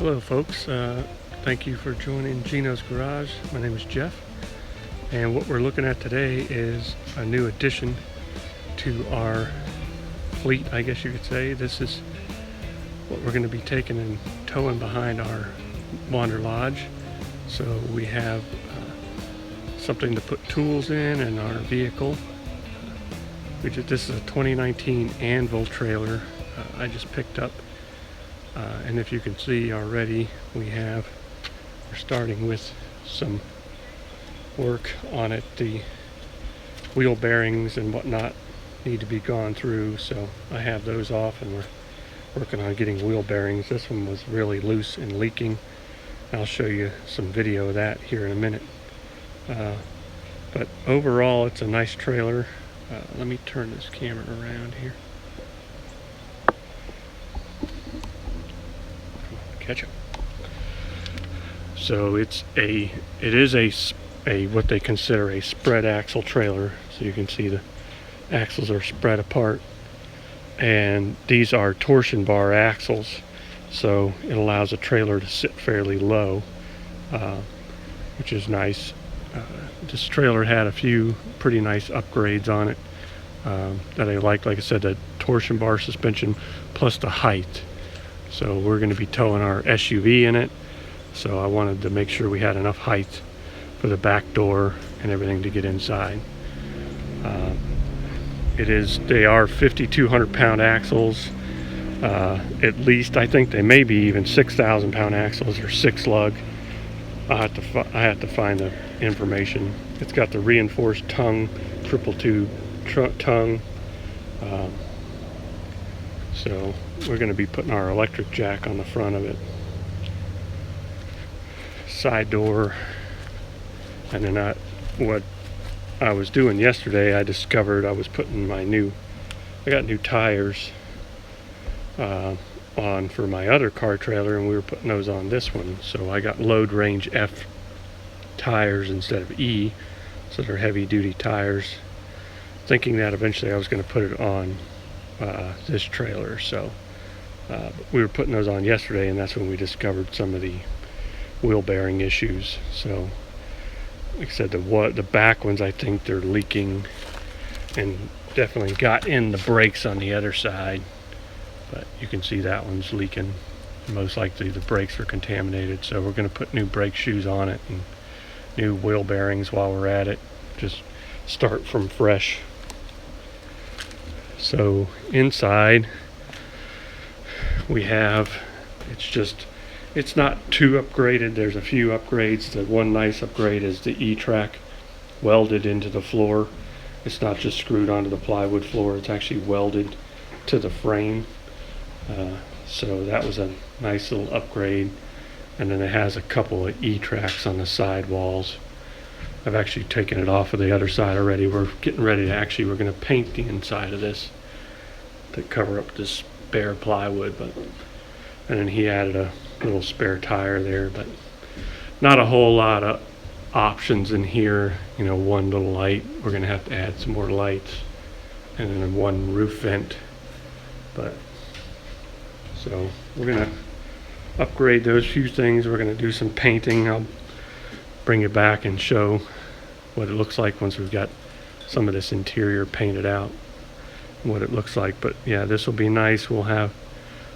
Hello folks, thank you for joining Gino's Garage. My name is Jeff, and what we're looking at today is a new addition to our fleet, I guess you could say. This is what we're going to be taking and towing behind our Wander Lodge. So we have something to put tools in our vehicle. This is a 2019 Anvil trailer I just picked up. And if you can see already, we're starting with some work on it. The wheel bearings and whatnot need to be gone through, so I have those off and we're working on getting wheel bearings. This one was really loose and leaking. I'll show you some video of that here in a minute. But overall, it's a nice trailer. Let me turn this camera around here. Catch up. So it is a what they consider a spread axle trailer. So you can see the axles are spread apart, and these are torsion bar axles, so it allows a trailer to sit fairly low, which is nice. This trailer had a few pretty nice upgrades on it that I like I said, the torsion bar suspension plus the height. So we're going to be towing our SUV in it, so I wanted to make sure we had enough height for the back door and everything to get inside. They are 5,200 pound axles, at least. I think they may be even 6,000 pound axles or 6 lug. I have to find the information. It's got the reinforced tongue, triple tube tongue. So we're going to be putting our electric jack on the front of it, side door, and then what I was doing yesterday, I discovered I was putting I got new tires on for my other car trailer, and we were putting those on this one. So I got load range F tires instead of E, so they're heavy duty tires, thinking that eventually I was going to put it on this trailer. So we were putting those on yesterday, and that's when we discovered some of the wheel bearing issues. So like I said, the back ones, I think they're leaking, and definitely got in the brakes on the other side, but you can see that one's leaking. Most likely the brakes are contaminated, so we're going to put new brake shoes on it and new wheel bearings while we're at it. Just start from fresh. So inside we have, it's not too upgraded. There's a few upgrades. The one nice upgrade is the E-track welded into the floor. It's not just screwed onto the plywood floor, it's actually welded to the frame. So that was a nice little upgrade. And then it has a couple of E-tracks on the side walls. I've actually taken it off of the other side already. We're getting ready to we're going to paint the inside of this to cover up this bare plywood. And then he added a little spare tire there, but not a whole lot of options in here. One little light. We're going to have to add some more lights, and then one roof vent. So we're going to upgrade those few things. We're going to do some painting. I'll bring it back and show what it looks like once we've got some of this interior painted out, what it looks like. But yeah, this will be nice. We'll have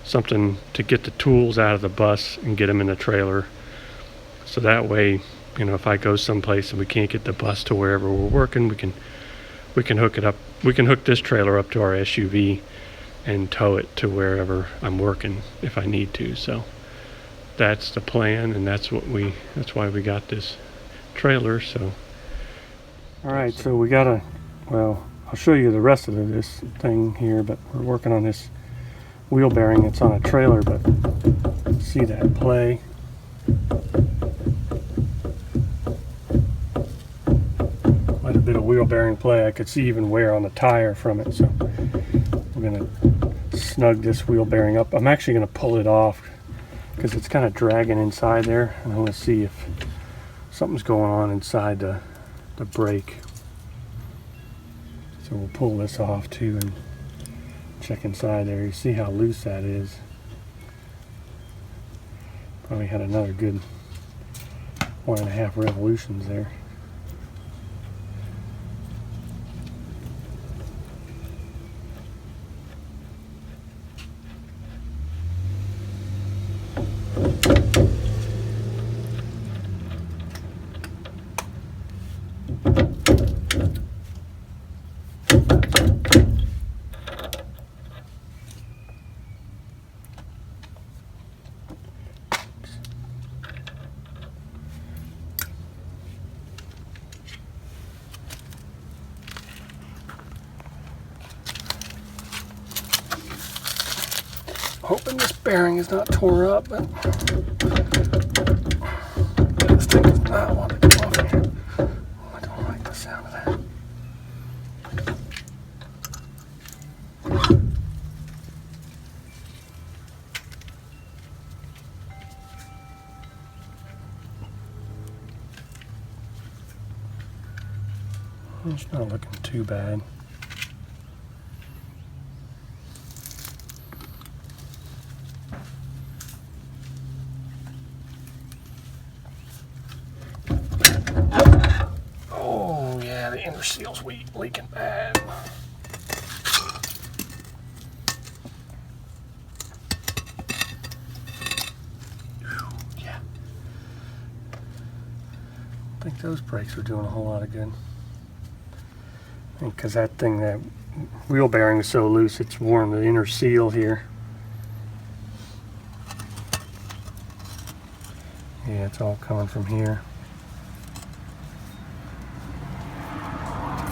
something to get the tools out of the bus and get them in the trailer, so that way, if I go someplace and we can't get the bus to wherever we're working, we can hook it up. We can hook this trailer up to our SUV and tow it to wherever I'm working if I need to. So that's the plan, and that's why we got this trailer. So all right, so I'll show you the rest of this thing here, but we're working on this wheel bearing. It's on a trailer, but see that play. Quite a bit of wheel bearing play. I could see even wear on the tire from it. So we're going to snug this wheel bearing up. I'm actually going to pull it off because it's kind of dragging inside there. I want to see if something's going on inside the brake. So we'll pull this off too and check inside there. You see how loose that is. Probably had another good 1.5 revolutions there. Hoping this bearing is not tore up, but this thing does not want to come off here. Oh, I don't like the sound of that. It's not looking too bad. The inner seal's leaking bad. Yeah. I think those brakes are doing a whole lot of good. Because that wheel bearing is so loose, it's worn the inner seal here. Yeah, it's all coming from here.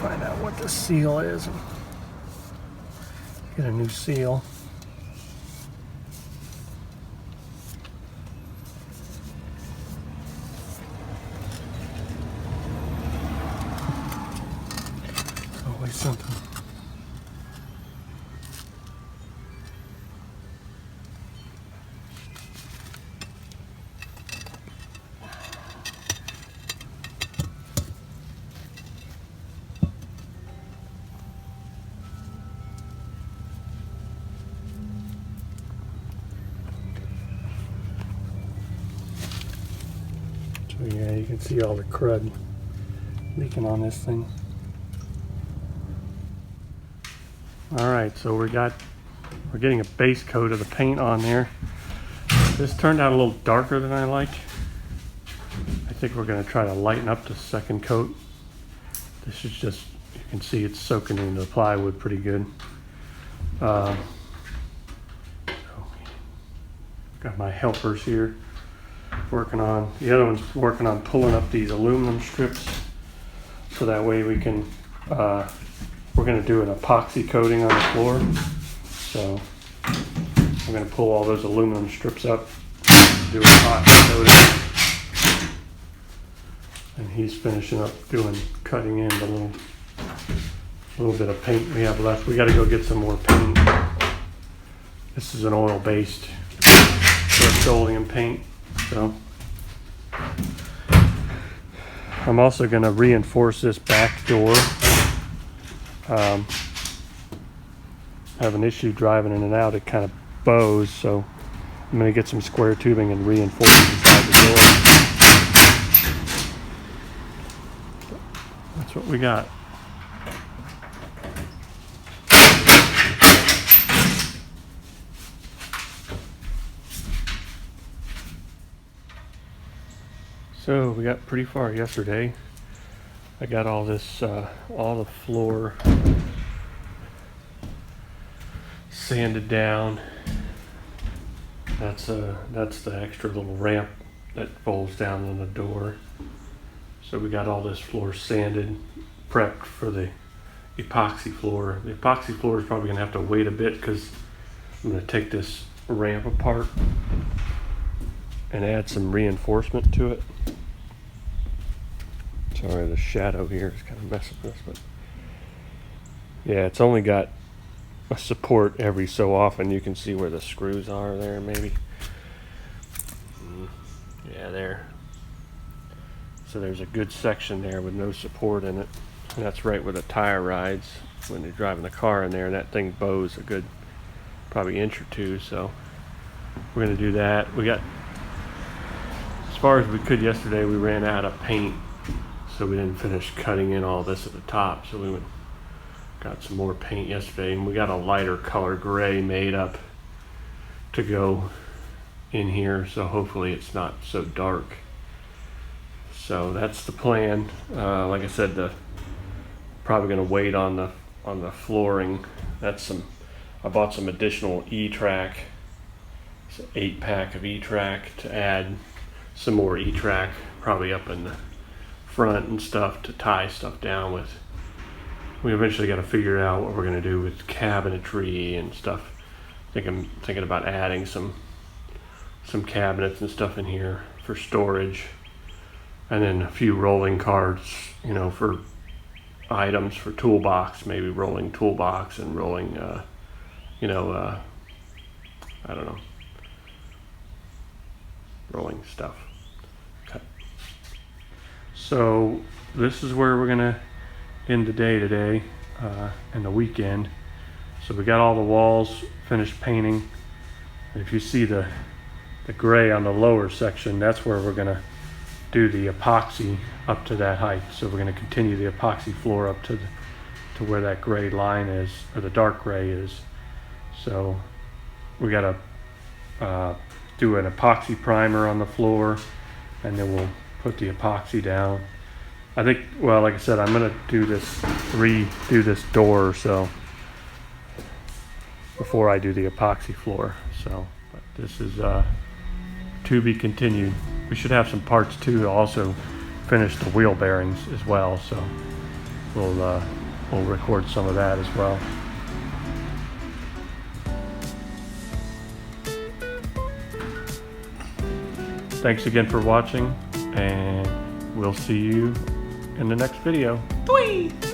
Find out what the seal is and get a new seal. It's always something. So yeah, you can see all the crud leaking on this thing. Alright, so we're getting a base coat of the paint on there. This turned out a little darker than I like. I think we're going to try to lighten up the second coat. This is just, you can see it's soaking into the plywood pretty good. Got my helpers here working on, the other one's working on pulling up these aluminum strips so that way we can, we're going to do an epoxy coating on the floor. So I'm going to pull all those aluminum strips up, do epoxy coating, and he's finishing up cutting in the little bit of paint we have left. We got to go get some more paint. This is an oil-based petroleum paint. So I'm also going to reinforce this back door. I have an issue driving in and out. It kind of bows, so I'm going to get some square tubing and reinforce it inside the door. That's what we got. So we got pretty far yesterday. I got all this, all the floor sanded down. That's the extra little ramp that folds down on the door. So we got all this floor sanded, prepped for the epoxy floor. The epoxy floor is probably gonna have to wait a bit because I'm gonna take this ramp apart and add some reinforcement to it. Sorry, the shadow here is kind of messing with this, but yeah, it's only got a support every so often. You can see where the screws are there, maybe. Yeah, there. So there's a good section there with no support in it. And that's right where the tire rides when you're driving the car in there, and that thing bows a good probably inch or two. So we're going to do that. We got far as we could yesterday. We ran out of paint, so we didn't finish cutting in all this at the top. So we got some more paint yesterday, and we got a lighter color gray made up to go in here, so hopefully it's not so dark. So that's the plan. Like I said, probably going to wait on the flooring. I bought some additional E-track. It's an 8-pack of E-track to add some more E-track, probably up in the front and stuff, to tie stuff down with. We eventually got to figure out what we're going to do with cabinetry and stuff. I'm thinking about adding some cabinets and stuff in here for storage, and then a few rolling carts, you know, for items for toolbox, maybe rolling toolbox and rolling, I don't know, rolling stuff. Okay. So this is where we're gonna end the day today, and the weekend. So we got all the walls finished painting. If you see the gray on the lower section, that's where we're gonna do the epoxy up to that height. So we're gonna continue the epoxy floor up to where that gray line is, or the dark gray is. So we gotta do an epoxy primer on the floor, and then we'll put the epoxy down. I think, well, like I said, I'm gonna redo this door, so before I do the epoxy floor. So, but this is to be continued. We should have some parts too to also finish the wheel bearings as well. So we'll record some of that as well. Thanks again for watching, and we'll see you in the next video. Tweet!